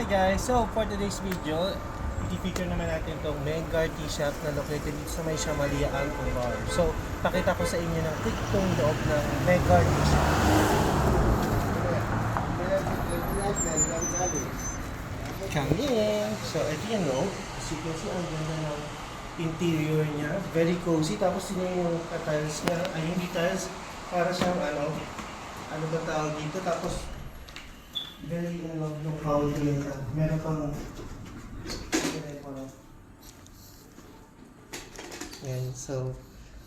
Hi guys! So for today's video, i-feature naman natin itong Meggar Tea Shop na located dito sa may Shamalia Alcobar. So pakita ko sa inyo ng quick tong loob ng Meggar Tea Shop. Come in! So ito yung loob. As you can see, ang ganda ng interior niya. Very cozy. Tapos yun yung tiles niya. Ay hindi tiles. Para siyang ano ba tawag dito. Tapos very no counter niya. Meron pang yan. So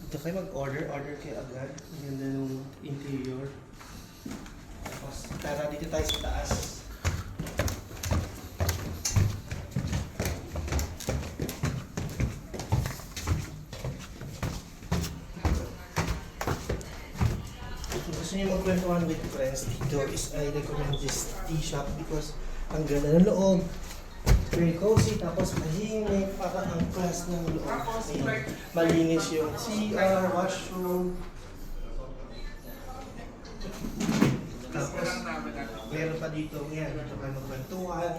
dito kayo mag-order. Order kayo agad. Ang ganda ng interior. Tapos tara dito tayo sa taas. Kung gusto niyo magkwentuhan with friends dito is I recommend this tea shop because ang ganda ng loob, very cozy, tapos mahimik, para ang class ng loob. Ayan. Malinis yung CR, washroom. Tapos meron pa dito, yan, dito kayo magkwentuhan.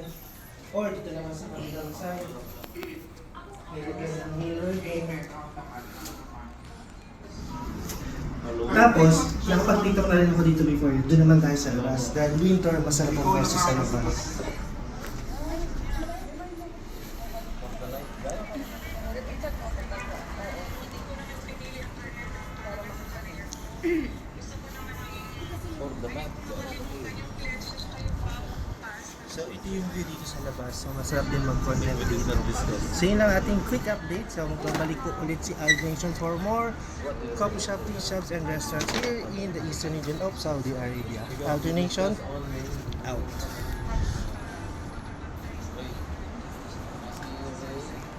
Or dito naman sa kabilang side, meron kayo ng mirror game. Tapos, nakapag-tiktok na rin ako dito before. Doon naman tayo sa labas. Dahil winter, masarap ang versus sa labas. So, ito yung view dito sa labas. So, masarap din mag-content dito. So, yun lang ating quick update. So, magbabalik po ulit si Aldo Nation for more coffee shop, tea shops, and restaurants here in the eastern region of Saudi Arabia. Aldo Nation, out.